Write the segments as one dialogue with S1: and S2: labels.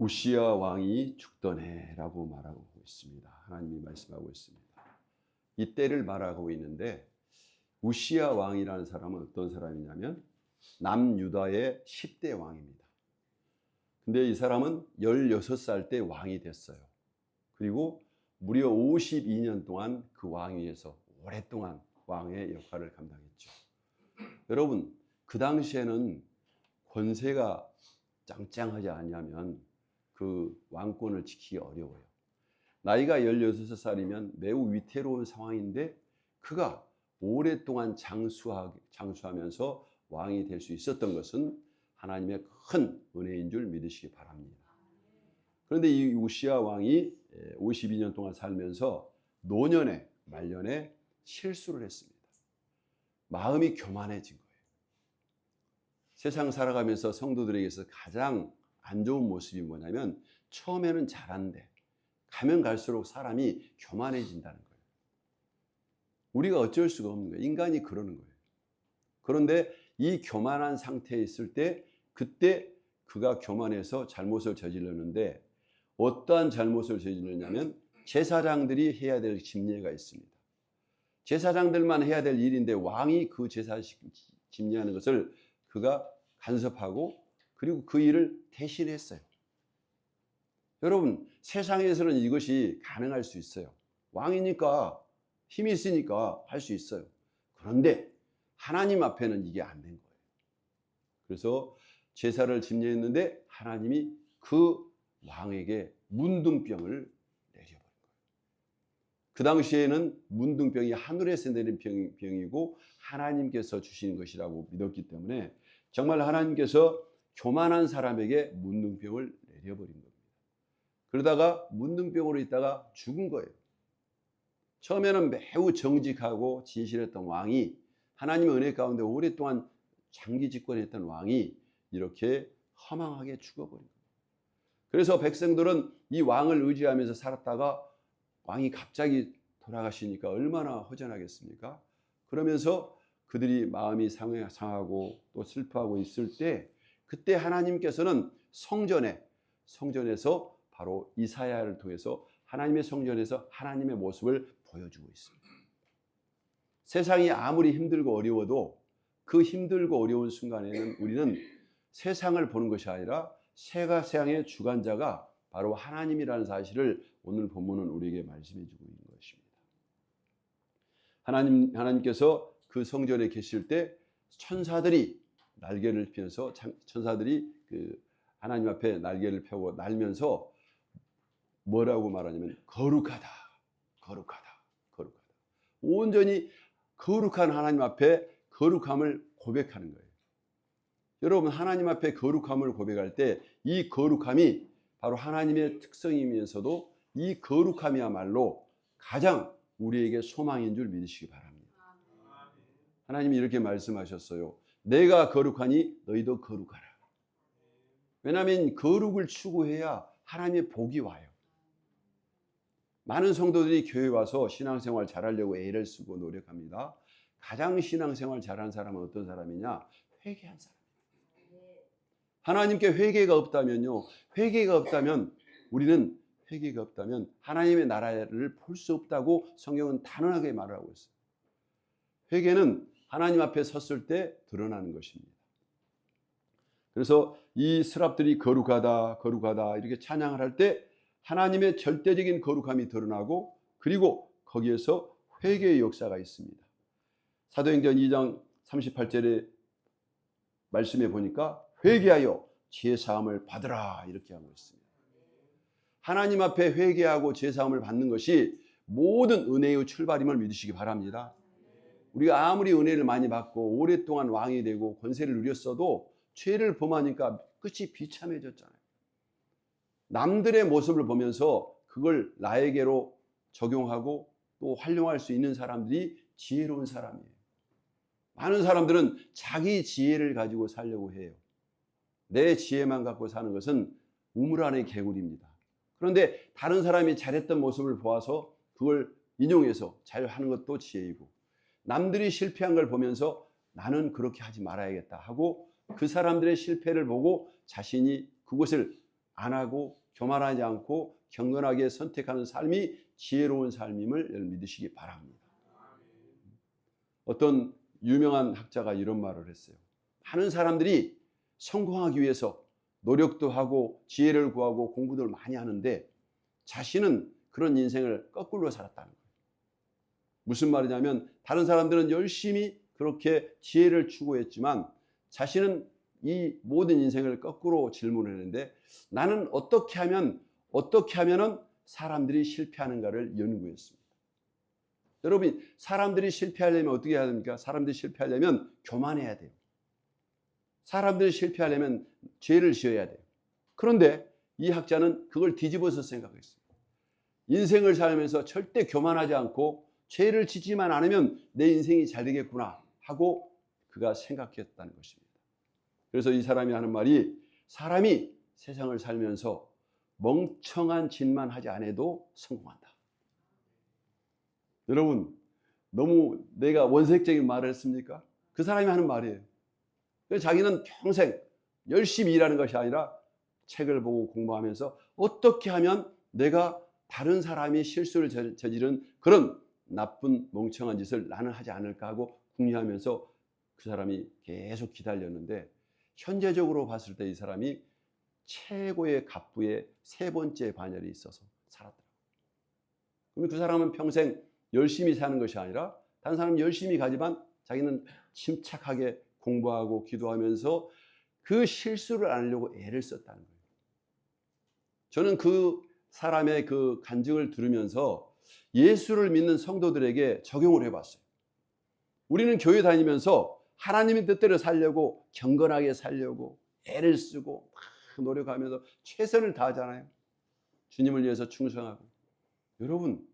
S1: 우시야 왕이 죽던 해라고 말하고 있습니다. 하나님이 말씀하고 있습니다. 이 때를 말하고 있는데 우시야 왕이라는 사람은 어떤 사람이냐면 남유다의 10대 왕입니다. 근데 이 사람은 16살 때 왕이 됐어요. 그리고 무려 52년 동안 그 왕위에서 오랫동안 왕의 역할을 감당했죠. 여러분, 그 당시에는 권세가 짱짱하지 않으면 그 왕권을 지키기 어려워요. 나이가 16살이면 매우 위태로운 상황인데 그가 오랫동안 장수하면서 왕이 될 수 있었던 것은 하나님의 큰 은혜인 줄 믿으시기 바랍니다. 그런데 이 우시야 왕이 52년 동안 살면서 노년에 말년에 실수를 했습니다. 마음이 교만해진 거예요. 세상 살아가면서 성도들에게서 가장 안 좋은 모습이 뭐냐면 처음에는 잘하는데 가면 갈수록 사람이 교만해진다는 거예요. 우리가 어쩔 수가 없는 거예요. 인간이 그러는 거예요. 그런데 이 교만한 상태에 있을 때 그때 그가 교만해서 잘못을 저질렀는데 어떠한 잘못을 저질렀냐면 제사장들이 해야 될 집례가 있습니다. 제사장들만 해야 될 일인데 왕이 그 제사 집례하는 것을 그가 간섭하고 그리고 그 일을 대신했어요. 여러분, 세상에서는 이것이 가능할 수 있어요. 왕이니까 힘이 있으니까 할 수 있어요. 그런데 하나님 앞에는 이게 안 된 거예요. 그래서 제사를 집례했는데 하나님이 그 왕에게 문둥병을 내려버린 거예요. 그 당시에는 문둥병이 하늘에서 내린 병이고 하나님께서 주신 것이라고 믿었기 때문에 정말 하나님께서 교만한 사람에게 문둥병을 내려버린 겁니다. 그러다가 문둥병으로 있다가 죽은 거예요. 처음에는 매우 정직하고 진실했던 왕이 하나님의 은혜 가운데 오랫동안 장기 집권했던 왕이 이렇게 허망하게 죽어버린 거예요. 그래서 백성들은 이 왕을 의지하면서 살았다가 왕이 갑자기 돌아가시니까 얼마나 허전하겠습니까? 그러면서 그들이 마음이 상하고 또 슬퍼하고 있을 때 그때 하나님께서는 성전에서 바로 이사야를 통해서 하나님의 성전에서 하나님의 모습을 보여주고 있습니다. 세상이 아무리 힘들고 어려워도 그 힘들고 어려운 순간에는 우리는 세상을 보는 것이 아니라 세상의 주관자가 바로 하나님이라는 사실을 오늘 본문은 우리에게 말씀해 주고 있는 것입니다. 하나님께서 그 성전에 계실 때 천사들이 날개를 펴서 천사들이 그 하나님 앞에 날개를 펴고 날면서 뭐라고 말하냐면 거룩하다, 거룩하다, 거룩하다. 온전히 거룩한 하나님 앞에 거룩함을 고백하는 거예요. 여러분, 하나님 앞에 거룩함을 고백할 때 이 거룩함이 바로 하나님의 특성이면서도 이 거룩함이야말로 가장 우리에게 소망인 줄 믿으시기 바랍니다. 하나님이 이렇게 말씀하셨어요. 내가 거룩하니 너희도 거룩하라. 왜냐하면 거룩을 추구해야 하나님의 복이 와요. 많은 성도들이 교회에 와서 신앙생활 잘하려고 애를 쓰고 노력합니다. 가장 신앙생활 잘하는 사람은 어떤 사람이냐? 회개한 사람이에요. 하나님께 회개가 없다면요. 우리는 회개가 없다면 하나님의 나라를 볼 수 없다고 성경은 단언하게 말을 하고 있어요. 회개는 하나님 앞에 섰을 때 드러나는 것입니다. 그래서 이 스랍들이 거룩하다, 거룩하다 이렇게 찬양을 할 때 하나님의 절대적인 거룩함이 드러나고 그리고 거기에서 회개의 역사가 있습니다. 사도행전 2장 38절에 말씀해 보니까 회개하여 제사함을 받으라 이렇게 하고 있습니다. 하나님 앞에 회개하고 제사함을 받는 것이 모든 은혜의 출발임을 믿으시기 바랍니다. 우리가 아무리 은혜를 많이 받고 오랫동안 왕이 되고 권세를 누렸어도 죄를 범하니까 끝이 비참해졌잖아요. 남들의 모습을 보면서 그걸 나에게로 적용하고 또 활용할 수 있는 사람들이 지혜로운 사람이에요. 많은 사람들은 자기 지혜를 가지고 살려고 해요. 내 지혜만 갖고 사는 것은 우물 안의 개구리입니다. 그런데 다른 사람이 잘했던 모습을 보아서 그걸 인용해서 잘하는 것도 지혜이고 남들이 실패한 걸 보면서 나는 그렇게 하지 말아야겠다 하고 그 사람들의 실패를 보고 자신이 그것을 안 하고 교만하지 않고 경건하게 선택하는 삶이 지혜로운 삶임을 믿으시기 바랍니다. 어떤 유명한 학자가 이런 말을 했어요. 많은 사람들이 성공하기 위해서 노력도 하고 지혜를 구하고 공부를 많이 하는데 자신은 그런 인생을 거꾸로 살았다는 거예요. 무슨 말이냐면 다른 사람들은 열심히 그렇게 지혜를 추구했지만 자신은 이 모든 인생을 거꾸로 질문했는데 나는 어떻게 하면은 사람들이 실패하는가를 연구했습니다. 여러분, 사람들이 실패하려면 어떻게 해야 됩니까? 사람들이 실패하려면 교만해야 돼요. 사람들이 실패하려면 죄를 지어야 돼요. 그런데 이 학자는 그걸 뒤집어서 생각했어요. 인생을 살면서 절대 교만하지 않고 죄를 짓지만 않으면 내 인생이 잘 되겠구나 하고 그가 생각했다는 것입니다. 그래서 이 사람이 하는 말이 사람이 세상을 살면서 멍청한 짓만 하지 않아도 성공한다. 여러분, 너무 내가 원색적인 말을 했습니까? 그 사람이 하는 말이에요. 그래서 자기는 평생 열심히 일하는 것이 아니라 책을 보고 공부하면서 어떻게 하면 내가 다른 사람이 실수를 저지른 그런 나쁜 멍청한 짓을 나는 하지 않을까 하고 궁리하면서 그 사람이 계속 기다렸는데 현재적으로 봤을 때 이 사람이 최고의 갑부의 3번째 반열에 있어서 살았더라고요. 그럼 그 사람은 평생 열심히 사는 것이 아니라 다른 사람은 열심히 가지만 자기는 침착하게 공부하고 기도하면서 그 실수를 안 하려고 애를 썼다는 거예요. 저는 그 사람의 그 간증을 들으면서 예수를 믿는 성도들에게 적용을 해봤어요. 우리는 교회 다니면서 하나님의 뜻대로 살려고 경건하게 살려고 애를 쓰고 막 노력하면서 최선을 다하잖아요. 주님을 위해서 충성하고. 여러분,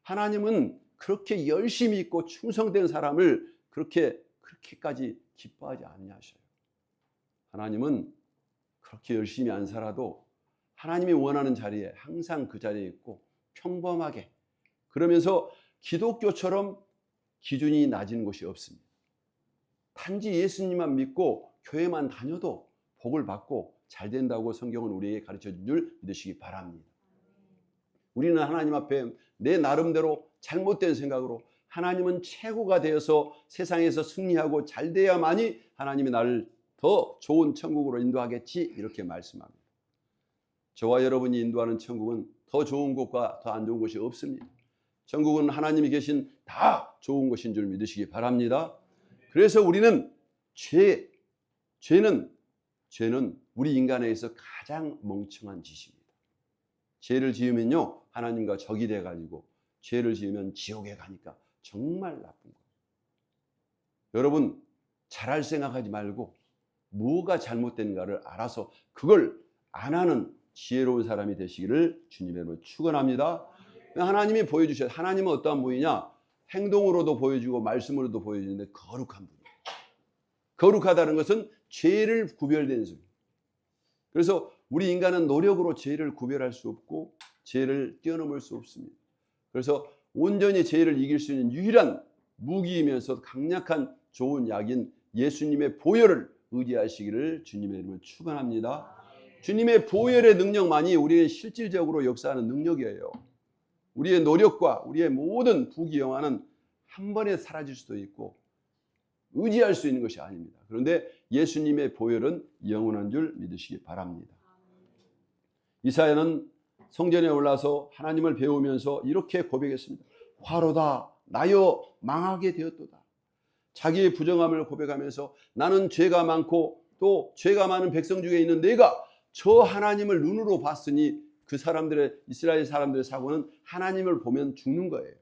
S1: 하나님은 그렇게 열심히 있고 충성된 사람을 그렇게까지 기뻐하지 않으셔요. 하나님은 그렇게 열심히 안 살아도 하나님이 원하는 자리에 항상 그 자리에 있고 평범하게 그러면서 기독교처럼 기준이 낮은 곳이 없습니다. 단지 예수님만 믿고 교회만 다녀도 복을 받고 잘 된다고 성경은 우리에게 가르쳐 준 줄 믿으시기 바랍니다. 우리는 하나님 앞에 내 나름대로 잘못된 생각으로 하나님은 최고가 되어서 세상에서 승리하고 잘 돼야만이 하나님이 나를 더 좋은 천국으로 인도하겠지 이렇게 말씀합니다. 저와 여러분이 인도하는 천국은 더 좋은 곳과 더 안 좋은 곳이 없습니다. 천국은 하나님이 계신 다 좋은 곳인 줄 믿으시기 바랍니다. 그래서 우리는 죄는 우리 인간에 의해서 가장 멍청한 짓입니다. 죄를 지으면요 하나님과 적이 돼가지고 죄를 지으면 지옥에 가니까 정말 나쁜 거예요. 여러분 잘할 생각하지 말고 뭐가 잘못된가를 알아서 그걸 안 하는 지혜로운 사람이 되시기를 주님의 이름으로 축원합니다. 하나님이 보여주셔요. 하나님은 어떠한 분이냐? 행동으로도 보여주고 말씀으로도 보여주는데 거룩한 분이에요. 거룩하다는 것은 죄를 구별되는 소리. 그래서 우리 인간은 노력으로 죄를 구별할 수 없고 죄를 뛰어넘을 수 없습니다. 그래서 온전히 죄를 이길 수 있는 유일한 무기이면서 강력한 좋은 약인 예수님의 보혈을 의지하시기를 주님의 이름으로 축원합니다. 주님의 보혈의 능력만이 우리의 실질적으로 역사하는 능력이에요. 우리의 노력과 우리의 모든 부귀영화는 한 번에 사라질 수도 있고 의지할 수 있는 것이 아닙니다. 그런데 예수님의 보혈은 영원한 줄 믿으시기 바랍니다. 이사야는 성전에 올라서 하나님을 배우면서 이렇게 고백했습니다. 화로다 나여 망하게 되었도다. 자기의 부정함을 고백하면서 나는 죄가 많고 또 죄가 많은 백성 중에 있는 내가 저 하나님을 눈으로 봤으니 그 사람들의 이스라엘 사람들의 사고는 하나님을 보면 죽는 거예요.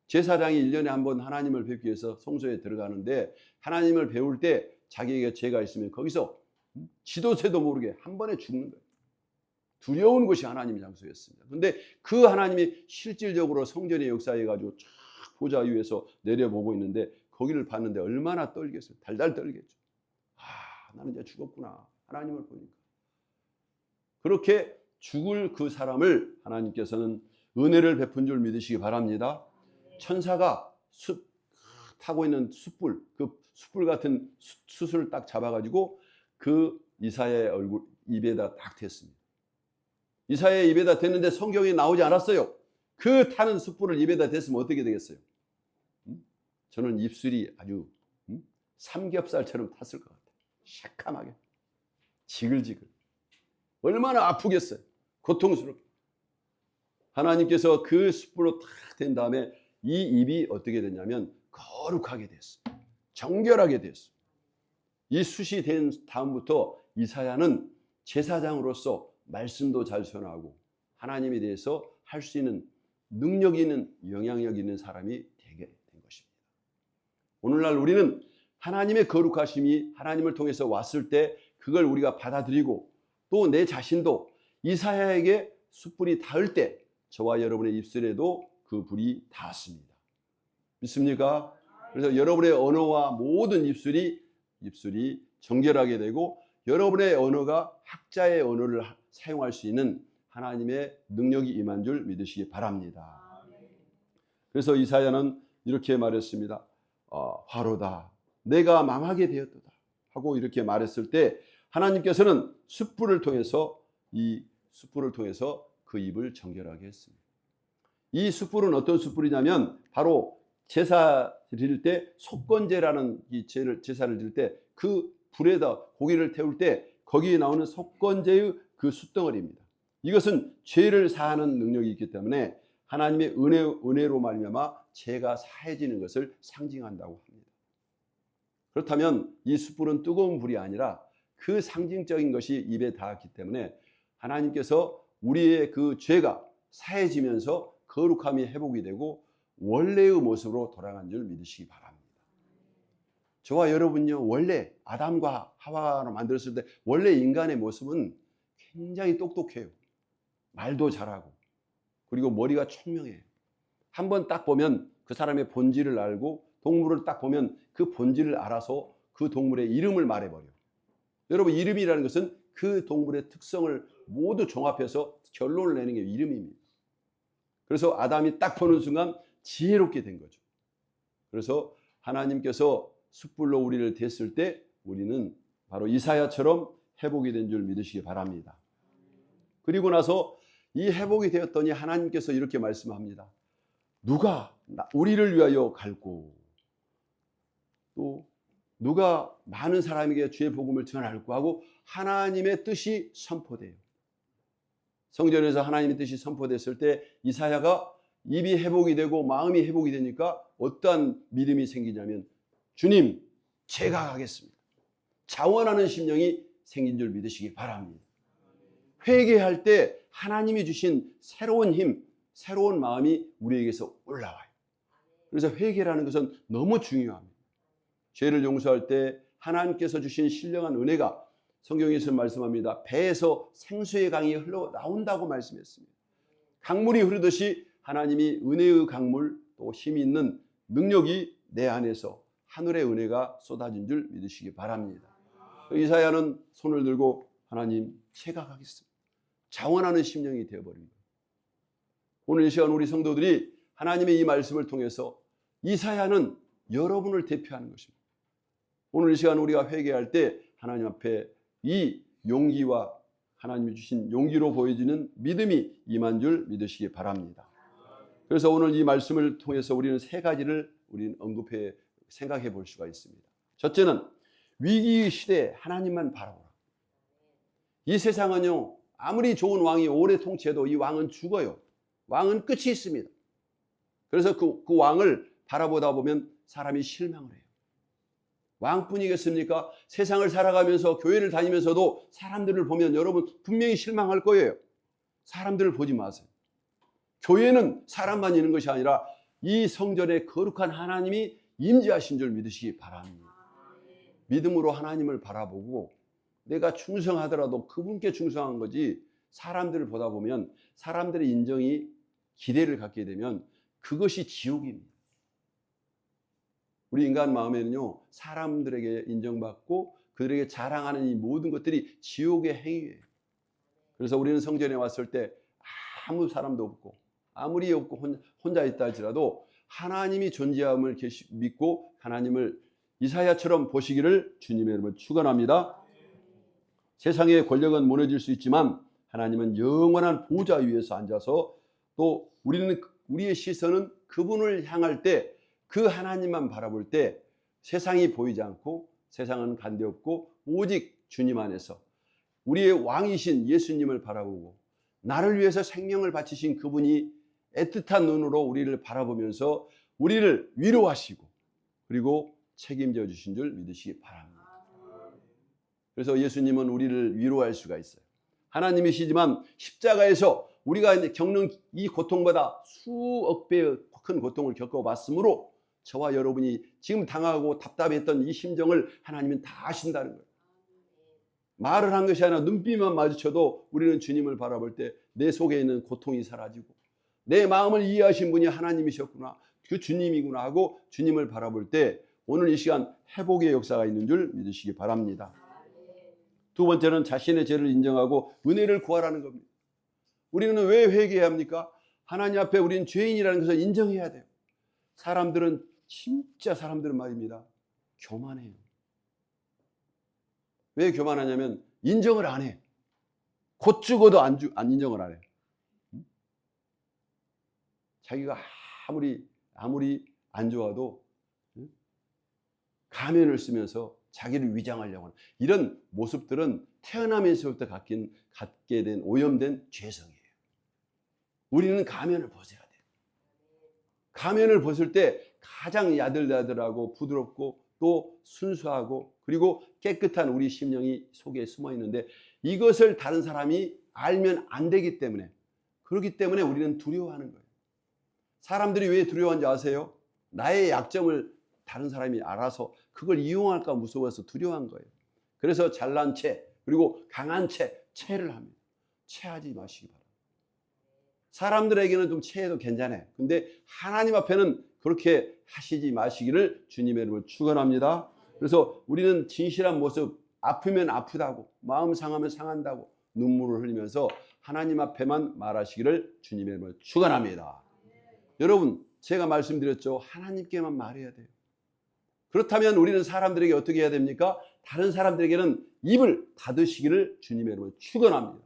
S1: 제사장이 1년에 한 번 하나님을 뵙기 위해서 성소에 들어가는데 하나님을 배울 때 자기에게 죄가 있으면 거기서 지도새도 모르게 한 번에 죽는 거예요. 두려운 곳이 하나님의 장소였습니다. 그런데 그 하나님이 실질적으로 성전에 역사해가지고 쫙 보좌 위에서 내려보고 있는데 거기를 봤는데 얼마나 떨겠어요. 달달 떨겠죠. 나는 이제 죽었구나. 하나님을 보니까. 그렇게 죽을 그 사람을 하나님께서는 은혜를 베푼 줄 믿으시기 바랍니다. 천사가 타고 있는 숯불, 그 숯불 같은 숯을 딱 잡아가지고 그 이사야의 얼굴 입에다 딱 댔습니다. 이사야의 입에다 댔는데 성경에 나오지 않았어요. 그 타는 숯불을 입에다 댔으면 어떻게 되겠어요? 저는 입술이 아주 삼겹살처럼 탔을 것 같아요. 새까맣게 지글지글. 얼마나 아프겠어요. 고통스럽게. 하나님께서 그 숯불로 탁 된 다음에 이 입이 어떻게 됐냐면 거룩하게 됐어. 정결하게 됐어. 이 숯이 된 다음부터 이사야는 제사장으로서 말씀도 잘 전하고 하나님에 대해서 할 수 있는 능력 있는, 영향력 있는 사람이 되게 된 것입니다. 오늘날 우리는 하나님의 거룩하심이 하나님을 통해서 왔을 때 그걸 우리가 받아들이고 또 내 자신도 이사야에게 숯불이 닿을 때 저와 여러분의 입술에도 그 불이 닿았습니다. 믿습니까? 그래서 여러분의 언어와 모든 입술이 정결하게 되고 여러분의 언어가 학자의 언어를 사용할 수 있는 하나님의 능력이 임한 줄 믿으시기 바랍니다. 그래서 이사야는 이렇게 말했습니다. 화로다. 내가 망하게 되었도다. 하고 이렇게 말했을 때 하나님께서는 숯불을 통해서 그 입을 정결하게 했습니다. 이 숯불은 어떤 숯불이냐면 바로 제사 드릴 때 속건제라는 이 제사를 드릴 때 그 불에다 고기를 태울 때 거기에 나오는 속건제의 그 숯덩어리입니다. 이것은 죄를 사하는 능력이 있기 때문에 하나님의 은혜로 말미암아 죄가 사해지는 것을 상징한다고 합니다. 그렇다면 이 숯불은 뜨거운 불이 아니라 그 상징적인 것이 입에 닿았기 때문에 하나님께서 우리의 그 죄가 사해지면서 거룩함이 회복이 되고 원래의 모습으로 돌아간 줄 믿으시기 바랍니다. 저와 여러분요, 원래 아담과 하와로 만들었을 때 원래 인간의 모습은 굉장히 똑똑해요. 말도 잘하고 그리고 머리가 총명해요. 한번 딱 보면 그 사람의 본질을 알고 동물을 딱 보면 그 본질을 알아서 그 동물의 이름을 말해버려요. 여러분, 이름이라는 것은 그 동물의 특성을 모두 종합해서 결론을 내는 게 이름입니다. 그래서 아담이 딱 보는 순간 지혜롭게 된 거죠. 그래서 하나님께서 숯불로 우리를 댔을 때 우리는 바로 이사야처럼 회복이 된 줄 믿으시기 바랍니다. 그리고 나서 이 회복이 되었더니 하나님께서 이렇게 말씀합니다. 누가 우리를 위하여 갈고 또 누가 많은 사람에게 주의 복음을 전할고 하고 하나님의 뜻이 선포돼요. 성전에서 하나님의 뜻이 선포됐을 때 이사야가 입이 회복이 되고 마음이 회복이 되니까 어떠한 믿음이 생기냐면 주님, 제가 가겠습니다. 자원하는 심령이 생긴 줄 믿으시기 바랍니다. 회개할 때 하나님이 주신 새로운 힘, 새로운 마음이 우리에게서 올라와요. 그래서 회개라는 것은 너무 중요합니다. 죄를 용서할 때 하나님께서 주신 신령한 은혜가 성경에서 말씀합니다. 배에서 생수의 강이 흘러나온다고 말씀했습니다. 강물이 흐르듯이 하나님이 은혜의 강물 또 힘이 있는 능력이 내 안에서 하늘의 은혜가 쏟아진 줄 믿으시기 바랍니다. 이사야는 손을 들고 하나님, 제가 가겠습니다. 자원하는 심령이 되어버린 거예요. 오늘 이 시간 우리 성도들이 하나님의 이 말씀을 통해서 이사야는 여러분을 대표하는 것입니다. 오늘 이 시간 우리가 회개할 때 하나님 앞에 이 용기와 하나님이 주신 용기로 보여지는 믿음이 임한 줄 믿으시기 바랍니다. 그래서 오늘 이 말씀을 통해서 우리는 세 가지를 우리는 생각해 볼 수가 있습니다. 첫째는 위기의 시대에 하나님만 바라보라. 이 세상은요, 아무리 좋은 왕이 오래 통치해도 이 왕은 죽어요. 왕은 끝이 있습니다. 그래서 그 왕을 바라보다 보면 사람이 실망을 해요. 왕뿐이겠습니까? 세상을 살아가면서 교회를 다니면서도 사람들을 보면 여러분 분명히 실망할 거예요. 사람들을 보지 마세요. 교회는 사람만 있는 것이 아니라 이 성전에 거룩한 하나님이 임재하신 줄 믿으시기 바랍니다. 믿음으로 하나님을 바라보고 내가 충성하더라도 그분께 충성한 거지 사람들을 보다 보면 사람들의 인정이 기대를 갖게 되면 그것이 지옥입니다. 우리 인간 마음에는요, 사람들에게 인정받고 그들에게 자랑하는 이 모든 것들이 지옥의 행위예요. 그래서 우리는 성전에 왔을 때 아무 사람도 없고 아무리 없고 혼자 있다 할지라도 하나님이 존재함을 믿고 하나님을 이사야처럼 보시기를 주님의 이름으로 축원합니다. 세상의 권력은 무너질 수 있지만 하나님은 영원한 보좌 위에서 앉아서 또 우리의 시선은 그분을 향할 때 그 하나님만 바라볼 때 세상이 보이지 않고 세상은 간데없고 오직 주님 안에서 우리의 왕이신 예수님을 바라보고 나를 위해서 생명을 바치신 그분이 애틋한 눈으로 우리를 바라보면서 우리를 위로하시고 그리고 책임져 주신 줄 믿으시기 바랍니다. 그래서 예수님은 우리를 위로할 수가 있어요. 하나님이시지만 십자가에서 우리가 겪는 이 고통보다 수억 배의 큰 고통을 겪어봤으므로 저와 여러분이 지금 당하고 답답했던 이 심정을 하나님은 다 아신다는 거예요. 말을 한 것이 아니라 눈빛만 마주쳐도 우리는 주님을 바라볼 때 내 속에 있는 고통이 사라지고 내 마음을 이해하신 분이 하나님이셨구나, 그 주님이구나 하고 주님을 바라볼 때 오늘 이 시간 회복의 역사가 있는 줄 믿으시기 바랍니다. 두 번째는 자신의 죄를 인정하고 은혜를 구하라는 겁니다. 우리는 왜 회개해야 합니까? 하나님 앞에 우리는 죄인이라는 것을 인정해야 돼요. 사람들은 말입니다, 교만해요. 왜 교만하냐면 인정을 안 해. 곧 죽어도 안 인정을 안 해. 자기가 아무리 안 좋아도 가면을 쓰면서 자기를 위장하려고 하는 이런 모습들은 태어나면서부터 갖게 된 오염된 죄성이에요. 우리는 가면을 벗어야 돼요. 가면을 벗을 때 가장 야들야들하고 부드럽고 또 순수하고 그리고 깨끗한 우리 심령이 속에 숨어 있는데 이것을 다른 사람이 알면 안 되기 때문에, 그렇기 때문에 우리는 두려워하는 거예요. 사람들이 왜 두려워하는지 아세요? 나의 약점을 다른 사람이 알아서 그걸 이용할까 무서워서 두려워한 거예요. 그래서 잘난 채 그리고 강한 채를 합니다. 채하지 마시기 바랍니다. 사람들에게는 좀 채해도 괜찮아요. 근데 하나님 앞에는 그렇게 하시지 마시기를 주님의 이름으로 축원합니다. 그래서 우리는 진실한 모습, 아프면 아프다고, 마음 상하면 상한다고 눈물을 흘리면서 하나님 앞에만 말하시기를 주님의 이름으로 축원합니다. 여러분, 제가 말씀드렸죠. 하나님께만 말해야 돼요. 그렇다면 우리는 사람들에게 어떻게 해야 됩니까? 다른 사람들에게는 입을 닫으시기를 주님의 이름으로 축원합니다.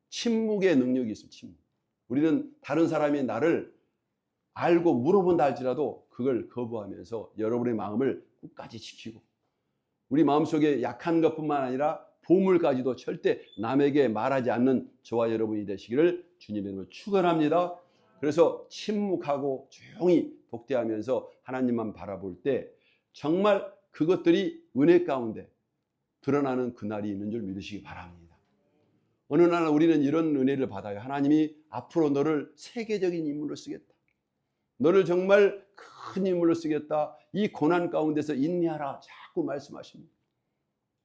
S1: 침묵의 능력이 있습니다. 침묵. 우리는 다른 사람이 나를 알고 물어본다 할지라도 그걸 거부하면서 여러분의 마음을 끝까지 지키고 우리 마음속에 약한 것뿐만 아니라 보물까지도 절대 남에게 말하지 않는 저와 여러분이 되시기를 주님의 이름으로 축원합니다. 그래서 침묵하고 조용히 독대하면서 하나님만 바라볼 때 정말 그것들이 은혜 가운데 드러나는 그날이 있는 줄 믿으시기 바랍니다. 어느 날 우리는 이런 은혜를 받아요. 하나님이 앞으로 너를 세계적인 인물로 쓰겠다. 너를 정말 큰 인물로 쓰겠다. 이 고난 가운데서 인내하라. 자꾸 말씀하십니다.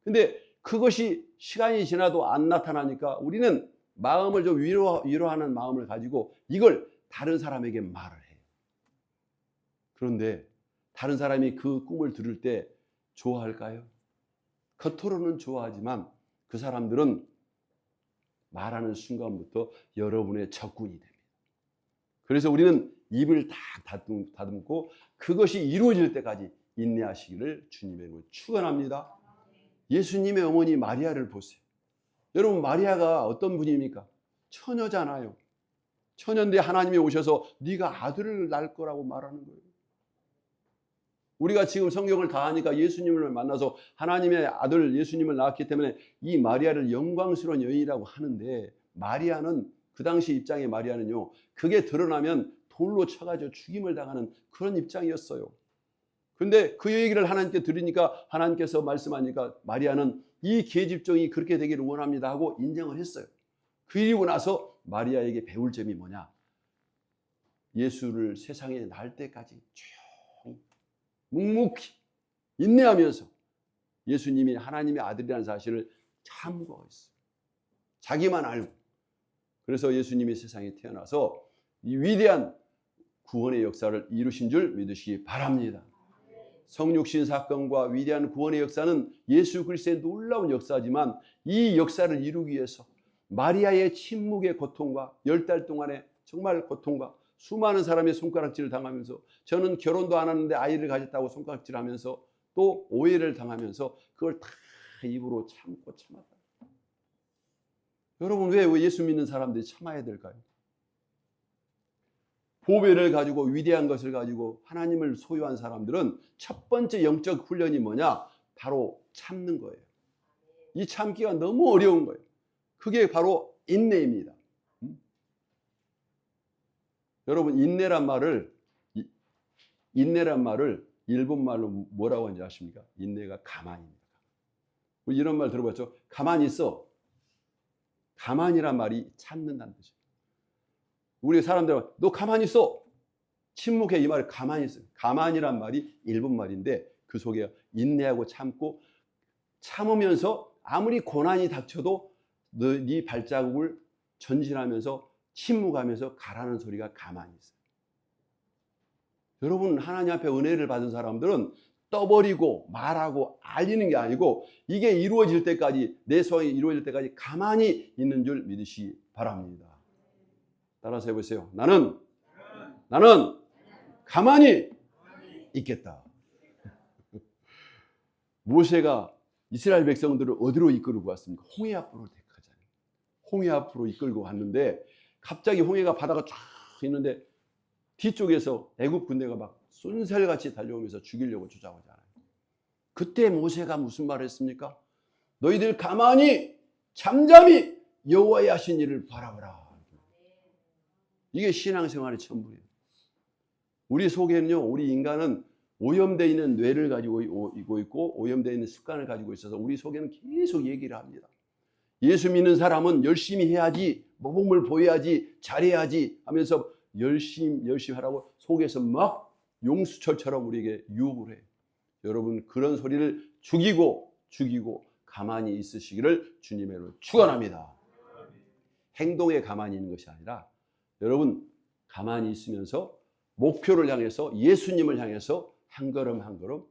S1: 근데 그것이 시간이 지나도 안 나타나니까 우리는 마음을 좀 위로하는 마음을 가지고 이걸 다른 사람에게 말을 해요. 그런데 다른 사람이 그 꿈을 들을 때 좋아할까요? 겉으로는 좋아하지만 그 사람들은 말하는 순간부터 여러분의 적군이 됩니다. 그래서 우리는 입을 다 다듬고 그것이 이루어질 때까지 인내하시기를 주님의 이름으로 축원합니다. 예수님의 어머니 마리아를 보세요. 여러분, 마리아가 어떤 분입니까? 처녀잖아요. 처녀인데 하나님이 오셔서 네가 아들을 낳을 거라고 말하는 거예요. 우리가 지금 성경을 다 하니까 예수님을 만나서 하나님의 아들 예수님을 낳았기 때문에 이 마리아를 영광스러운 여인이라고 하는데, 마리아는 그 당시 입장의 마리아는요, 그게 드러나면 돌로 쳐가지고 죽임을 당하는 그런 입장이었어요. 근데 그 얘기를 하나님께 들으니까 하나님께서 말씀하니까 마리아는 이 계집종이 그렇게 되기를 원합니다 하고 인정을 했어요. 그리고 나서 마리아에게 배울 점이 뭐냐? 예수를 세상에 낳을 때까지 조용히 묵묵히 인내하면서 예수님이 하나님의 아들이라는 사실을 참고 있어요. 자기만 알고. 그래서 예수님이 세상에 태어나서 이 위대한 구원의 역사를 이루신 줄 믿으시기 바랍니다. 성육신 사건과 위대한 구원의 역사는 예수 그리스도의 놀라운 역사지만 이 역사를 이루기 위해서 마리아의 침묵의 고통과 10달 동안의 정말 고통과 수많은 사람의 손가락질을 당하면서, 저는 결혼도 안 하는데 아이를 가졌다고 손가락질하면서 또 오해를 당하면서 그걸 다 입으로 참고 참았다. 여러분 왜 예수 믿는 사람들이 참아야 될까요? 보배를 가지고 위대한 것을 가지고 하나님을 소유한 사람들은 첫 번째 영적 훈련이 뭐냐? 바로 참는 거예요. 이 참기가 너무 어려운 거예요. 그게 바로 인내입니다. 여러분 인내란 말을 일본 말로 뭐라고 하는지 아십니까? 인내가 가만입니다. 이런 말 들어봤죠? 가만히 있어. 가만이란 말이 참는다는 뜻이에요. 우리 사람들은 너 가만히 있어. 침묵해 이 말을 가만히 있어. 가만이란 말이 일본 말인데 그 속에 인내하고 참고 참으면서 아무리 고난이 닥쳐도 네 발자국을 전진하면서 침묵하면서 가라는 소리가 가만히 있어요. 여러분 하나님 앞에 은혜를 받은 사람들은 떠버리고 말하고 알리는 게 아니고 이게 이루어질 때까지 내 소원이 이루어질 때까지 가만히 있는 줄 믿으시기 바랍니다. 따라서 해보세요. 나는 가만히 있겠다. 모세가 이스라엘 백성들을 어디로 이끌고 왔습니까? 홍해 앞으로 택하잖아요. 홍해 앞으로 이끌고 왔는데 갑자기 홍해가 바다가 쫙 있는데 뒤쪽에서 애굽 군대가 막 쏜살같이 달려오면서 죽이려고 쫓아오잖아요. 그때 모세가 무슨 말을 했습니까? 너희들 가만히 잠잠히 여호와의 하신 일을 바라보라. 이게 신앙생활의 천부예요. 우리 속에는요, 우리 인간은 오염되어 있는 뇌를 가지고 있고 오염되어 있는 습관을 가지고 있어서 우리 속에는 계속 얘기를 합니다. 예수 믿는 사람은 열심히 해야지, 모범을 보여야지, 잘해야지 하면서 열심히 하라고 속에서 막 용수철처럼 우리에게 유혹을 해요. 여러분 그런 소리를 죽이고 가만히 있으시기를 주님의 이름으로 축원합니다. 행동에 가만히 있는 것이 아니라 여러분 가만히 있으면서 목표를 향해서 예수님을 향해서 한 걸음 한 걸음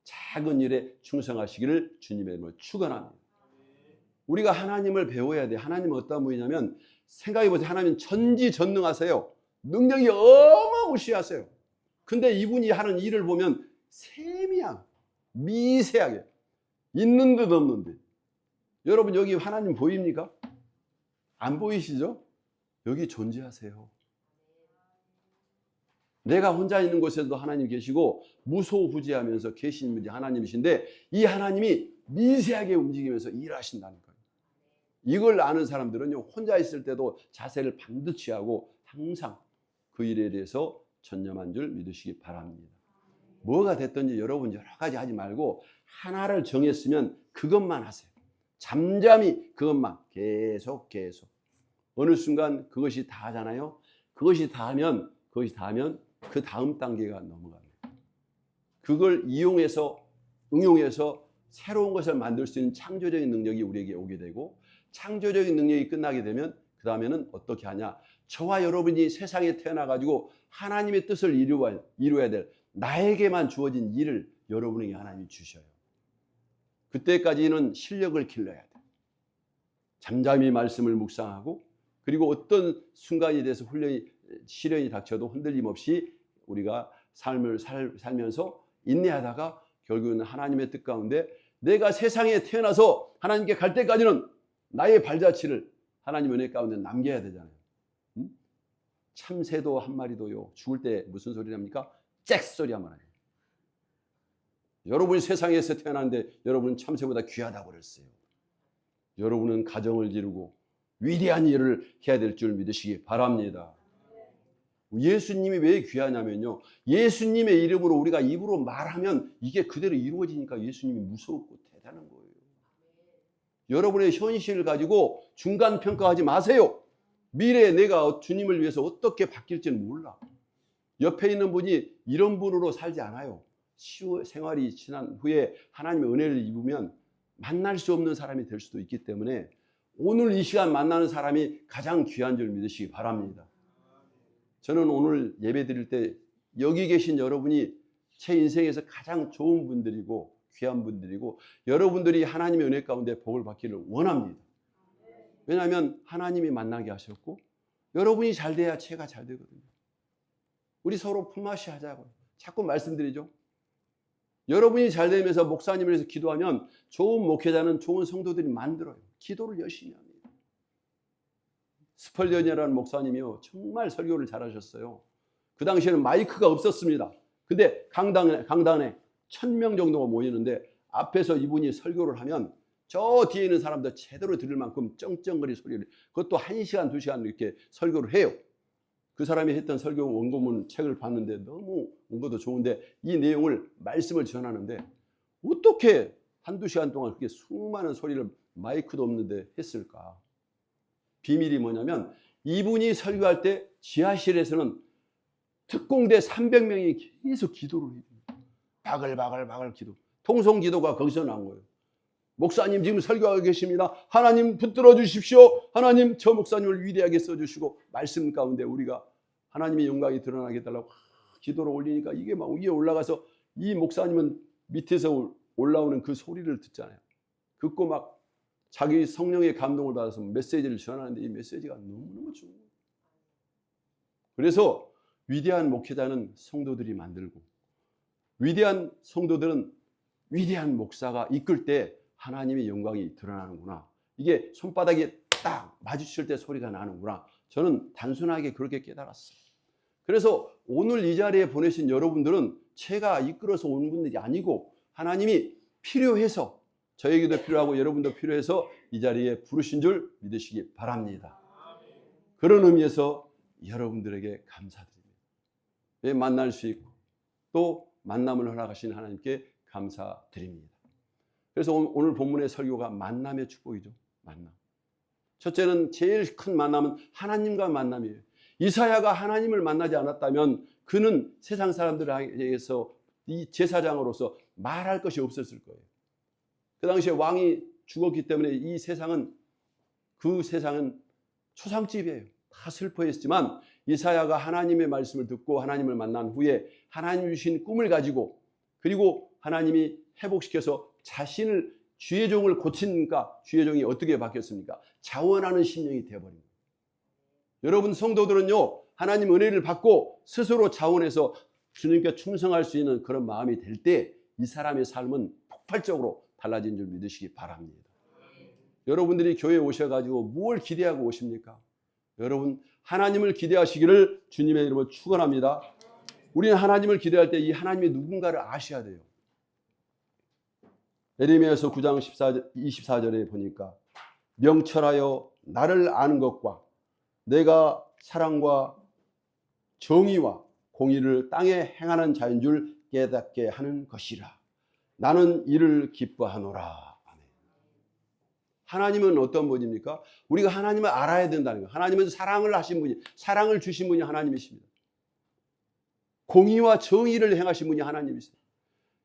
S1: 작은 일에 충성하시기를 주님의 이름으로 축원합니다. 우리가 하나님을 배워야 돼. 하나님은 어떤 분이냐면 생각해보세요. 하나님은 전지전능하세요. 능력이 어마무시하세요. 근데 이분이 하는 일을 보면 세미한 미세하게 있는 듯 없는 듯. 여러분 여기 하나님 보입니까? 안 보이시죠? 여기 존재하세요. 내가 혼자 있는 곳에도 하나님 계시고 무소부지하면서 계신 분이 하나님이신데 이 하나님이 미세하게 움직이면서 일하신다는 거예요. 이걸 아는 사람들은요 혼자 있을 때도 자세를 반드시 하고 항상 그 일에 대해서 전념한 줄 믿으시기 바랍니다. 뭐가 됐든지 여러분 여러 가지 하지 말고 하나를 정했으면 그것만 하세요. 잠잠히 그것만 계속 어느 순간 그것이 다 하잖아요. 그것이 다 하면 그 다음 단계가 넘어갑니다. 그걸 이용해서 응용해서 새로운 것을 만들 수 있는 창조적인 능력이 우리에게 오게 되고 창조적인 능력이 끝나게 되면 그 다음에는 어떻게 하냐? 저와 여러분이 세상에 태어나가지고 하나님의 뜻을 이루어야 될 나에게만 주어진 일을 여러분에게 하나님이 주셔요. 그때까지는 실력을 길러야 돼. 잠잠히 말씀을 묵상하고 그리고 어떤 순간에 대해서 시련이 닥쳐도 흔들림 없이 우리가 삶을 살면서 인내하다가 결국은 하나님의 뜻 가운데 내가 세상에 태어나서 하나님께 갈 때까지는 나의 발자취를 하나님 은혜 가운데 남겨야 되잖아요. 참새도 한 마리도요 죽을 때 무슨 소리를 합니까? 짹 소리 한번 해요. 여러분이 세상에서 태어났는데 여러분은 참새보다 귀하다고 그랬어요. 여러분은 가정을 이루고 위대한 일을 해야 될 줄 믿으시기 바랍니다. 예수님이 왜 귀하냐면요 예수님의 이름으로 우리가 입으로 말하면 이게 그대로 이루어지니까 예수님이 무섭고 대단한 거예요. 여러분의 현실을 가지고 중간 평가하지 마세요. 미래에 내가 주님을 위해서 어떻게 바뀔지는 몰라. 옆에 있는 분이 이런 분으로 살지 않아요. 생활이 지난 후에 하나님의 은혜를 입으면 만날 수 없는 사람이 될 수도 있기 때문에 오늘 이 시간 만나는 사람이 가장 귀한 줄 믿으시기 바랍니다. 저는 오늘 예배 드릴 때 여기 계신 여러분이 제 인생에서 가장 좋은 분들이고 귀한 분들이고 여러분들이 하나님의 은혜 가운데 복을 받기를 원합니다. 왜냐하면 하나님이 만나게 하셨고 여러분이 잘 돼야 제가 잘 되거든요. 우리 서로 품앗이 하자고 자꾸 말씀드리죠. 여러분이 잘 되면서 목사님을 위해서 기도하면 좋은 목회자는 좋은 성도들이 만들어요. 기도를 열심히 합니다. 스펄전이라는 목사님이요, 정말 설교를 잘하셨어요. 그 당시에는 마이크가 없었습니다. 근데 강단에 1000명 정도가 모이는데 앞에서 이분이 설교를 하면 저 뒤에 있는 사람들 제대로 들을 만큼 쩡쩡거리 소리를, 그것도 1시간, 2시간 이렇게 설교를 해요. 그 사람이 했던 설교 원고문 책을 봤는데 너무 원고도 좋은데 이 내용을 말씀을 전하는데 어떻게 1-2시간 동안 그렇게 수많은 소리를 마이크도 없는데 했을까? 비밀이 뭐냐면 이분이 설교할 때 지하실에서는 특공대 300명이 계속 기도를 해요. 바글바글 기도. 통성 기도가 거기서 나온 거예요. 목사님 지금 설교하고 계십니다. 하나님 붙들어 주십시오. 하나님 저 목사님을 위대하게 써주시고, 말씀 가운데 우리가 하나님의 영광이 드러나게 해달라고 기도를 올리니까 이게 막 위에 올라가서 이 목사님은 밑에서 올라오는 그 소리를 듣잖아요. 듣고 막 자기 성령의 감동을 받아서 메시지를 전하는데 이 메시지가 너무너무 좋은 거예요. 그래서 위대한 목회자는 성도들이 만들고, 위대한 성도들은 위대한 목사가 이끌 때 하나님의 영광이 드러나는구나. 이게 손바닥이 딱 마주칠 때 소리가 나는구나. 저는 단순하게 그렇게 깨달았어요. 그래서 오늘 이 자리에 보내신 여러분들은 제가 이끌어서 온 분들이 아니고 하나님이 필요해서, 저에게도 필요하고 여러분도 필요해서 이 자리에 부르신 줄 믿으시기 바랍니다. 그런 의미에서 여러분들에게 감사드립니다. 왜 만날 수 있고 또 만남을 허락하신 하나님께 감사드립니다. 그래서 오늘 본문의 설교가 만남의 축복이죠. 만남. 첫째는, 제일 큰 만남은 하나님과 만남이에요. 이사야가 하나님을 만나지 않았다면 그는 세상 사람들에게서 이 제사장으로서 말할 것이 없었을 거예요. 그 당시에 왕이 죽었기 때문에 이 세상은, 그 세상은 초상집이에요. 다 슬퍼했지만 이사야가 하나님의 말씀을 듣고 하나님을 만난 후에 하나님 주신 꿈을 가지고, 그리고 하나님이 회복시켜서 자신을, 주의 종을 고치니까 주의 종이 어떻게 바뀌었습니까? 자원하는 심령이 되어버린 거예요. 여러분 성도들은요, 하나님 은혜를 받고 스스로 자원해서 주님께 충성할 수 있는 그런 마음이 될 때 이 사람의 삶은 폭발적으로 달라진 줄 믿으시기 바랍니다. 여러분들이 교회에 오셔가지고 뭘 기대하고 오십니까? 여러분 하나님을 기대하시기를 주님의 이름으로 축원합니다. 우리는 하나님을 기대할 때 이 하나님이 누군가를 아셔야 돼요. 예레미야서 9장 24절에 보니까 명철하여 나를 아는 것과 내가 사랑과 정의와 공의를 땅에 행하는 자인 줄 깨닫게 하는 것이라. 나는 이를 기뻐하노라. 하나님은 어떤 분입니까? 우리가 하나님을 알아야 된다는 거예요. 하나님은 사랑을 하신 분이, 사랑을 주신 분이 하나님이십니다. 공의와 정의를 행하신 분이 하나님이십니다.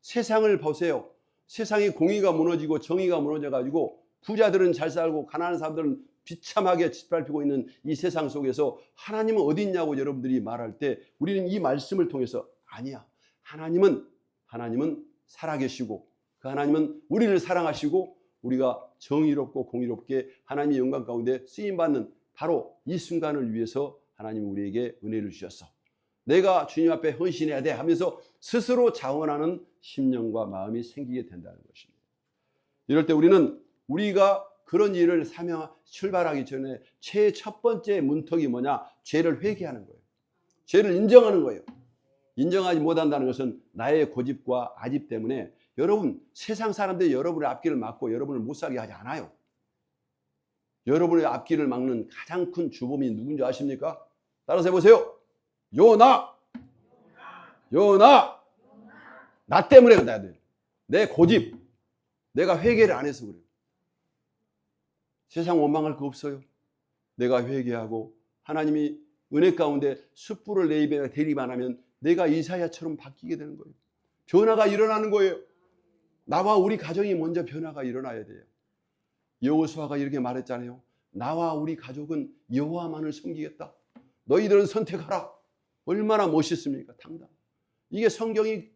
S1: 세상을 보세요. 세상에 공의가 무너지고 정의가 무너져가지고 부자들은 잘 살고 가난한 사람들은 비참하게 짓밟히고 있는 이 세상 속에서 하나님은 어디 있냐고 여러분들이 말할 때 우리는 이 말씀을 통해서, 아니야, 하나님은 살아계시고 그 하나님은 우리를 사랑하시고 우리가 정의롭고 공의롭게 하나님의 영광 가운데 쓰임받는 바로 이 순간을 위해서 하나님은 우리에게 은혜를 주셨어. 내가 주님 앞에 헌신해야 돼 하면서 스스로 자원하는 심령과 마음이 생기게 된다는 것입니다. 이럴 때 우리가 그런 일을 출발하기 전에 제일 첫 번째 문턱이 뭐냐? 죄를 회개하는 거예요. 죄를 인정하는 거예요. 인정하지 못한다는 것은 나의 고집과 아집 때문에, 여러분 세상 사람들이 여러분의 앞길을 막고 여러분을 못 살게 하지 않아요. 여러분의 앞길을 막는 가장 큰 주범이 누군지 아십니까? 따라서 해보세요. 요나. 나 때문에 그래야 돼요. 내 고집, 내가 회개를 안 해서 그래요. 세상 원망할 거 없어요. 내가 회개하고 하나님이 은혜 가운데 숯불을 내 입에 대립 안 하면 내가 이사야처럼 바뀌게 되는 거예요. 변화가 일어나는 거예요. 나와 우리 가정이 먼저 변화가 일어나야 돼요. 여호수아가 이렇게 말했잖아요. 나와 우리 가족은 여호와만을 섬기겠다. 너희들은 선택하라. 얼마나 멋있습니까? 당당. 이게 성경이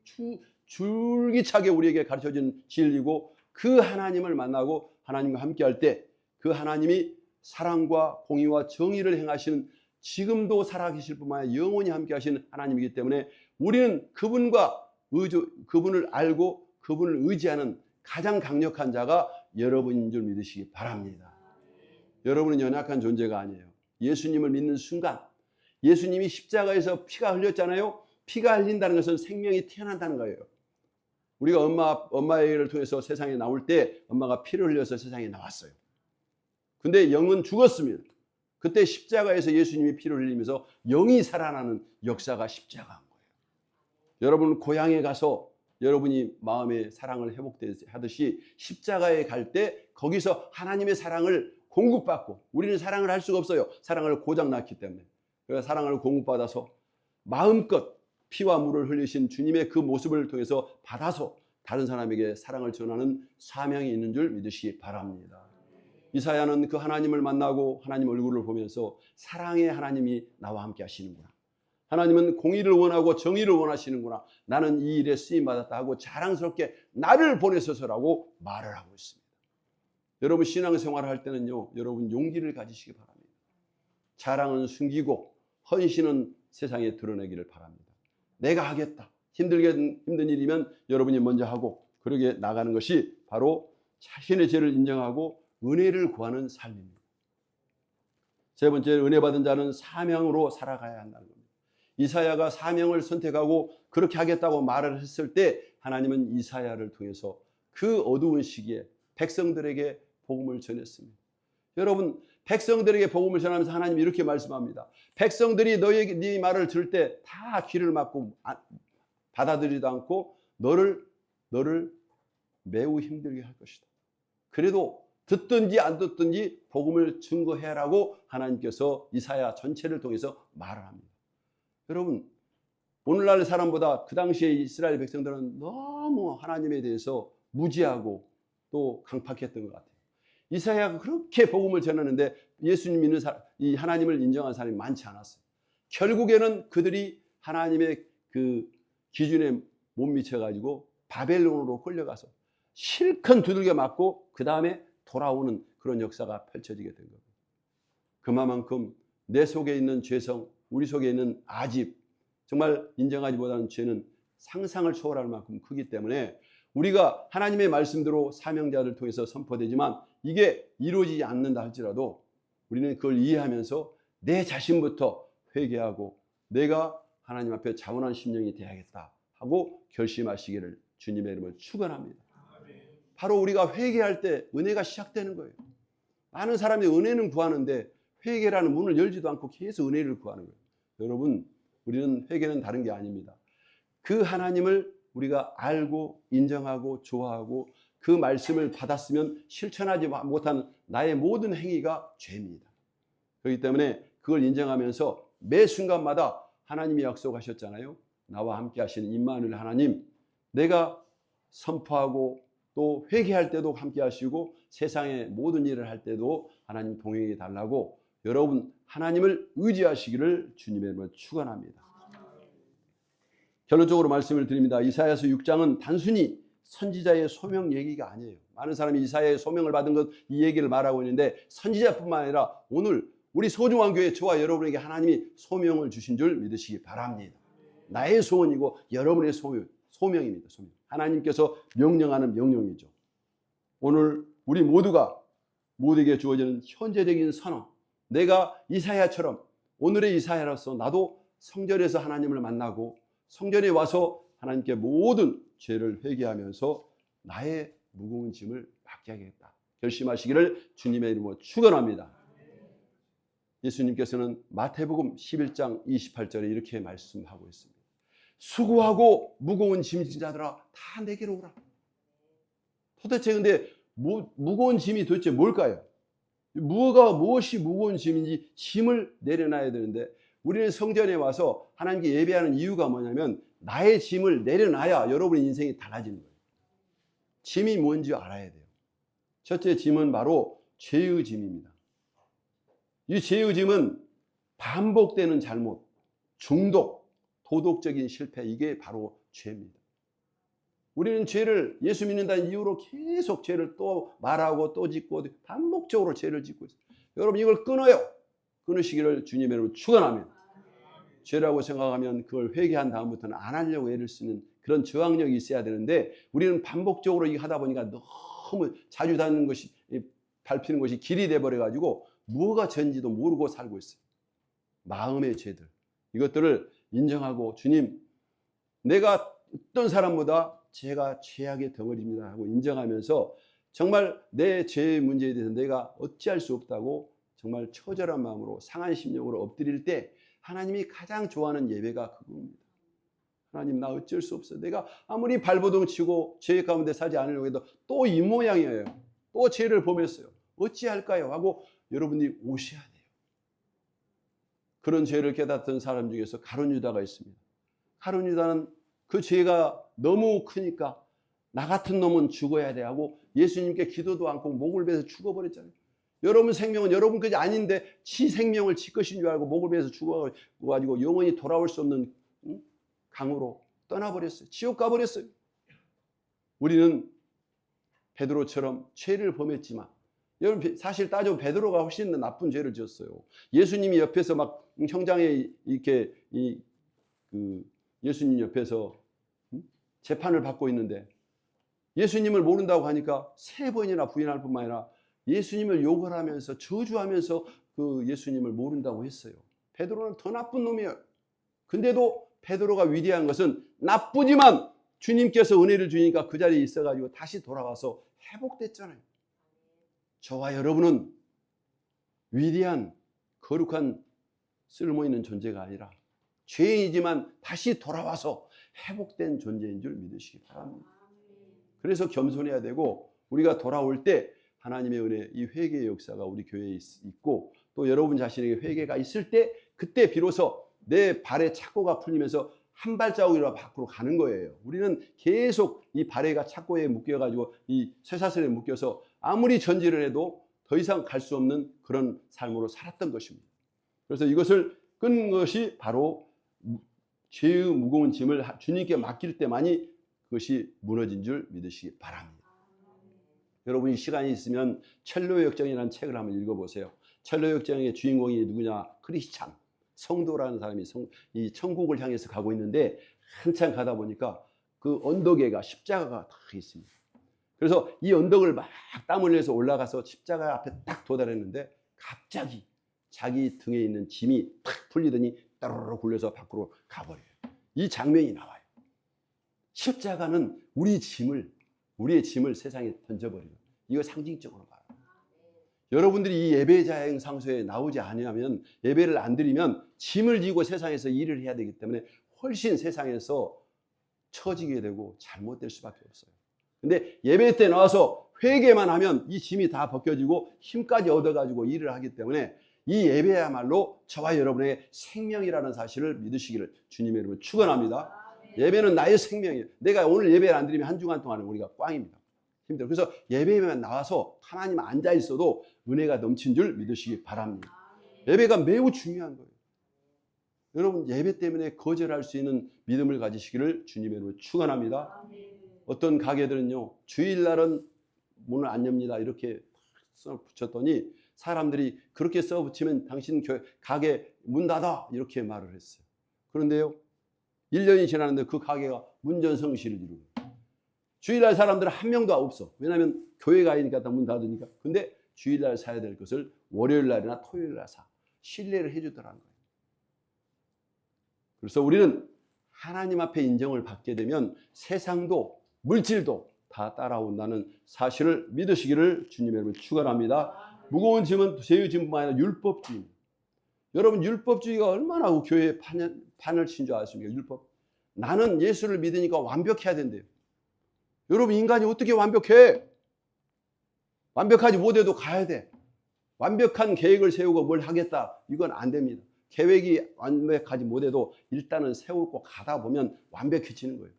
S1: 줄기차게 우리에게 가르쳐진 진리고, 그 하나님을 만나고 하나님과 함께할 때 그 하나님이 사랑과 공의와 정의를 행하시는, 지금도 살아계실 뿐만 아니라 영원히 함께하시는 하나님이기 때문에 우리는 그분과 그분을 알고 그분을 의지하는 가장 강력한 자가 여러분인 줄 믿으시기 바랍니다. 여러분은 연약한 존재가 아니에요. 예수님을 믿는 순간 예수님이 십자가에서 피가 흘렸잖아요. 피가 흘린다는 것은 생명이 태어난다는 거예요. 우리가 엄마의 통해서 세상에 나올 때 엄마가 피를 흘려서 세상에 나왔어요. 근데 영은 죽었습니다. 그때 십자가에서 예수님이 피를 흘리면서 영이 살아나는 역사가 십자가인 거예요. 여러분 고향에 가서 여러분이 마음의 사랑을 회복하듯이 십자가에 갈 때 거기서 하나님의 사랑을 공급받고, 우리는 사랑을 할 수가 없어요. 사랑을 고장났기 때문에. 그래서 사랑을 공급받아서 마음껏 피와 물을 흘리신 주님의 그 모습을 통해서 받아서 다른 사람에게 사랑을 전하는 사명이 있는 줄 믿으시기 바랍니다. 이사야는 그 하나님을 만나고 하나님 얼굴을 보면서 사랑의 하나님이 나와 함께 하시는구나. 하나님은 공의를 원하고 정의를 원하시는구나. 나는 이 일에 쓰임받았다 하고 자랑스럽게 나를 보내소서라고 말을 하고 있습니다. 여러분 신앙생활을 할 때는요, 여러분 용기를 가지시기 바랍니다. 자랑은 숨기고 헌신은 세상에 드러내기를 바랍니다. 내가 하겠다. 힘든 일이면 여러분이 먼저 하고 그러게 나가는 것이 바로 자신의 죄를 인정하고 은혜를 구하는 삶입니다. 세 번째, 은혜 받은 자는 사명으로 살아가야 한다는 겁니다. 이사야가 사명을 선택하고 그렇게 하겠다고 말을 했을 때 하나님은 이사야를 통해서 그 어두운 시기에 백성들에게 복음을 전했습니다. 여러분 백성들에게 복음을 전하면서 하나님이 이렇게 말씀합니다. 백성들이 네 말을 들을 때 다 귀를 막고 받아들이지도 않고 너를 매우 힘들게 할 것이다. 그래도 듣든지 안 듣든지 복음을 증거해라고 하나님께서 이사야 전체를 통해서 말을 합니다. 여러분 오늘날 사람보다 그 당시에 이스라엘 백성들은 너무 하나님에 대해서 무지하고 또 강팍했던 것 같아요. 이사야가 그렇게 복음을 전하는데 예수님 믿는 이 하나님을 인정한 사람이 많지 않았어요. 결국에는 그들이 하나님의 그 기준에 못 미쳐가지고 바벨론으로 끌려가서 실컷 두들겨 맞고 그 다음에 돌아오는 그런 역사가 펼쳐지게 된 겁니다. 그만큼 내 속에 있는 죄성, 우리 속에 있는 아집, 정말 인정하지 못하는 죄는 상상을 초월할 만큼 크기 때문에 우리가 하나님의 말씀대로 사명자를 통해서 선포되지만 이게 이루어지지 않는다 할지라도 우리는 그걸 이해하면서 내 자신부터 회개하고 내가 하나님 앞에 자원한 심령이 되어야겠다 하고 결심하시기를 주님의 이름으로 축원합니다. 바로 우리가 회개할 때 은혜가 시작되는 거예요. 많은 사람이 은혜는 구하는데 회개라는 문을 열지도 않고 계속 은혜를 구하는 거예요. 여러분 우리는 회개는 다른 게 아닙니다. 그 하나님을 우리가 알고 인정하고 좋아하고 그 말씀을 받았으면 실천하지 못한 나의 모든 행위가 죄입니다. 그렇기 때문에 그걸 인정하면서 매 순간마다 하나님이 약속하셨잖아요. 나와 함께 하시는 임마누엘 하나님, 내가 선포하고 또 회개할 때도 함께 하시고 세상의 모든 일을 할 때도 하나님 동행해 달라고 여러분 하나님을 의지하시기를 주님의 이름으로 축원합니다. 결론적으로 말씀을 드립니다. 이사야서 6장은 단순히 선지자의 소명 얘기가 아니에요. 많은 사람이 이사야의 소명을 받은 것 이 얘기를 말하고 있는데 선지자뿐만 아니라 오늘 우리 소중한 교회 저와 여러분에게 하나님이 소명을 주신 줄 믿으시기 바랍니다. 나의 소원이고 여러분의 소명입니다. 소명. 하나님께서 명령하는 명령이죠. 오늘 우리 모두에게 주어지는 현재적인 선언, 내가 이사야처럼 오늘의 이사야로서 나도 성전에서 하나님을 만나고 성전에 와서 하나님께 모든 죄를 회개하면서 나의 무거운 짐을 맡게 하겠다 결심하시기를 주님의 이름으로 축원합니다. 예수님께서는 마태복음 11장 28절에 이렇게 말씀하고 있습니다. 수고하고 무거운 짐진 자들아 다 내게로 오라. 도대체 근데 무거운 짐이 도대체 뭘까요? 무엇이 무거운 짐인지 짐을 내려놔야 되는데 우리는 성전에 와서 하나님께 예배하는 이유가 뭐냐면 나의 짐을 내려놔야 여러분의 인생이 달라지는 거예요. 짐이 뭔지 알아야 돼요. 첫째 짐은 바로 죄의 짐입니다. 이 죄의 짐은 반복되는 잘못, 중독, 도덕적인 실패, 이게 바로 죄입니다. 우리는 죄를 예수 믿는다는 이유로 계속 죄를 또 말하고 또 짓고 반복적으로 죄를 짓고 있어요. 여러분 이걸 끊어요. 끊으시기를 주님의 이름으로 축원합니다. 죄라고 생각하면 그걸 회개한 다음부터는 안 하려고 애를 쓰는 그런 저항력이 있어야 되는데 우리는 반복적으로 이거 하다 보니까 너무 자주 닿는 것이 밟히는 것이 길이 돼버려 가지고 뭐가 죄인지도 모르고 살고 있어요. 마음의 죄들 이것들을 인정하고 주님 내가 어떤 사람보다 제가 죄악의 덩어리입니다 하고 인정하면서 정말 내 죄의 문제에 대해서 내가 어찌할 수 없다고 정말 처절한 마음으로 상한 심령으로 엎드릴 때 하나님이 가장 좋아하는 예배가 그겁니다. 하나님 나 어쩔 수 없어. 내가 아무리 발버둥 치고 죄 가운데 살지 않으려고 해도 또 이 모양이에요. 또 죄를 범했어요. 어찌할까요? 하고 여러분이 오셔야 돼요. 그런 죄를 깨닫던 사람 중에서 가룟 유다가 있습니다. 가룟 유다는 그 죄가 너무 크니까 나 같은 놈은 죽어야 돼 하고 예수님께 기도도 않고 목을 베서 죽어버렸잖아요. 여러분 생명은 여러분 것이 아닌데 지 생명을 지 것인 줄 알고 목을 베서 죽어가지고 영원히 돌아올 수 없는 강으로 떠나버렸어요. 지옥 가버렸어요. 우리는 베드로처럼 죄를 범했지만 여러분 사실 따져보면 베드로가 훨씬 더 나쁜 죄를 지었어요. 예수님이 옆에서 막 형장에 이렇게 예수님 옆에서 재판을 받고 있는데 예수님을 모른다고 하니까 3번이나 부인할 뿐만 아니라 예수님을 욕을 하면서 저주하면서 그 예수님을 모른다고 했어요. 베드로는 더 나쁜 놈이에요. 근데도 베드로가 위대한 것은 나쁘지만 주님께서 은혜를 주니까 그 자리에 있어가지고 다시 돌아와서 회복됐잖아요. 저와 여러분은 위대한 거룩한 쓸모있는 존재가 아니라 죄인이지만 다시 돌아와서 회복된 존재인 줄 믿으시기 바랍니다. 그래서 겸손해야 되고 우리가 돌아올 때 하나님의 은혜, 이 회개의 역사가 우리 교회에 있고 또 여러분 자신에게 회개가 있을 때 그때 비로소 내 발의 착고가 풀리면서 한 발자국이라도 밖으로 가는 거예요. 우리는 계속 이 발에가 착고에 묶여가지고 이 쇠사슬에 묶여서 아무리 전지를 해도 더 이상 갈 수 없는 그런 삶으로 살았던 것입니다. 그래서 이것을 끈 것이 바로 죄의 무거운 짐을 주님께 맡길 때만이 그것이 무너진 줄 믿으시기 바랍니다. 여러분이 시간이 있으면 첼로의 역정이라는 책을 한번 읽어보세요. 첼로의 역정의 주인공이 누구냐? 크리스찬, 성도라는 사람이 이 천국을 향해서 가고 있는데 한참 가다 보니까 그 언덕에가 십자가가 딱 있습니다. 그래서 이 언덕을 막 땀 흘려서 올라가서 십자가 앞에 딱 도달했는데 갑자기 자기 등에 있는 짐이 탁 풀리더니 따르르 굴려서 밖으로 가버려요. 이 장면이 나와요. 십자가는 우리의 짐을 세상에 던져버리고 이거 상징적으로 봐요. 여러분들이 이 예배자행 상소에 나오지 않으면 예배를 안 드리면 짐을 지고 세상에서 일을 해야 되기 때문에 훨씬 세상에서 처지게 되고 잘못될 수밖에 없어요. 근데 예배 때 나와서 회개만 하면 이 짐이 다 벗겨지고 힘까지 얻어가지고 일을 하기 때문에 이 예배야말로 저와 여러분의 생명이라는 사실을 믿으시기를 주님의 이름으로 축원합니다. 예배는 나의 생명이에요. 내가 오늘 예배를 안 드리면 한 주간 동안은 우리가 꽝입니다. 힘들어요. 그래서 예배에만 나와서 하나님 앉아 있어도 은혜가 넘친 줄 믿으시기 바랍니다. 예배가 매우 중요한 거예요. 여러분 예배 때문에 거절할 수 있는 믿음을 가지시기를 주님의 이름으로 축원합니다. 어떤 가게들은요 주일날은 문을 안 엽니다 이렇게 써 붙였더니 사람들이 그렇게 써 붙이면 당신 가게 문 닫아 이렇게 말을 했어요. 그런데요 1년이 지났는데 그 가게가 문전성시를 이루고 주일날 사람들은 한 명도 없어. 왜냐하면 교회 가니까 다 문 닫으니까. 근데 주일날 사야 될 것을 월요일날이나 토요일날 사. 신뢰를 해주더라는 거예요. 그래서 우리는 하나님 앞에 인정을 받게 되면 세상도 물질도 다 따라온다는 사실을 믿으시기를 주님의 이름으로 축원합니다. 무거운 짐은 죄의 짐뿐만 아니라 율법주의입니다. 여러분 율법주의가 얼마나 교회에 판을 친 줄 아십니까? 율법. 나는 예수를 믿으니까 완벽해야 된대요. 여러분 인간이 어떻게 완벽해? 완벽하지 못해도 가야 돼. 완벽한 계획을 세우고 뭘 하겠다. 이건 안 됩니다. 계획이 완벽하지 못해도 일단은 세우고 가다 보면 완벽해지는 거예요.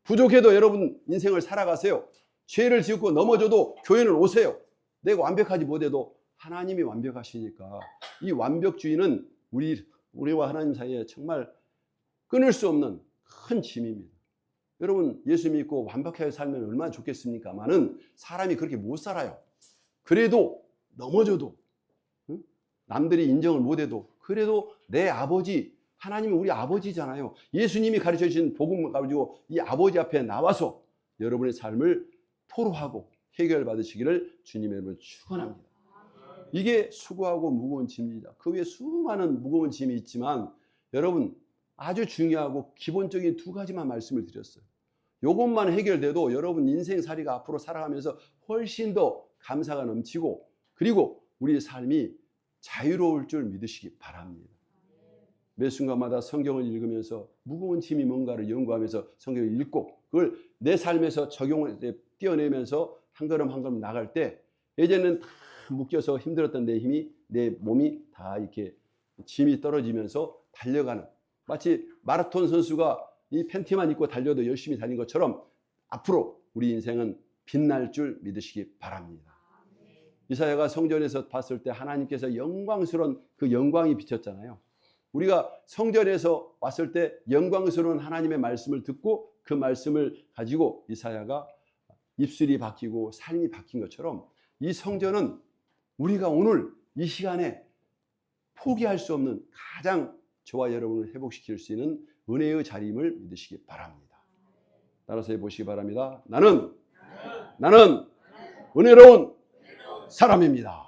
S1: 부족해도 여러분 인생을 살아가세요. 죄를 짓고 넘어져도 교회는 오세요. 내가 완벽하지 못해도 하나님이 완벽하시니까 이 완벽주의는 우리와 하나님 사이에 정말 끊을 수 없는 큰 짐입니다. 여러분 예수 믿고 완벽하게 살면 얼마나 좋겠습니까마는 사람이 그렇게 못 살아요. 그래도 넘어져도 남들이 인정을 못해도 그래도 내 아버지 하나님은 우리 아버지잖아요. 예수님이 가르쳐 주신 복음을 가지고 이 아버지 앞에 나와서 여러분의 삶을 토로하고 해결받으시기를 주님의 이름으로 축원합니다. 이게 수고하고 무거운 짐입니다. 그 위에 수많은 무거운 짐이 있지만 여러분 아주 중요하고 기본적인 두 가지만 말씀을 드렸어요. 이것만 해결돼도 여러분 인생살이가 앞으로 살아가면서 훨씬 더 감사가 넘치고 그리고 우리의 삶이 자유로울 줄 믿으시기 바랍니다. 매 순간마다 성경을 읽으면서 무거운 짐이 뭔가를 연구하면서 성경을 읽고 그걸 내 삶에서 적용을 띄어내면서 한 걸음 한 걸음 나갈 때 예전에는 다 묶여서 힘들었던 내 힘이 내 몸이 다 이렇게 짐이 떨어지면서 달려가는 마치 마라톤 선수가 이 팬티만 입고 달려도 열심히 달린 것처럼 앞으로 우리 인생은 빛날 줄 믿으시기 바랍니다. 이사야가 성전에서 봤을 때 하나님께서 영광스러운 그 영광이 비쳤잖아요. 우리가 성전에서 왔을 때 영광스러운 하나님의 말씀을 듣고 그 말씀을 가지고 이사야가 입술이 바뀌고 삶이 바뀐 것처럼 이 성전은 우리가 오늘 이 시간에 포기할 수 없는 가장 저와 여러분을 회복시킬 수 있는 은혜의 자리임을 믿으시기 바랍니다. 따라서 해보시기 바랍니다. 나는 은혜로운 사람입니다.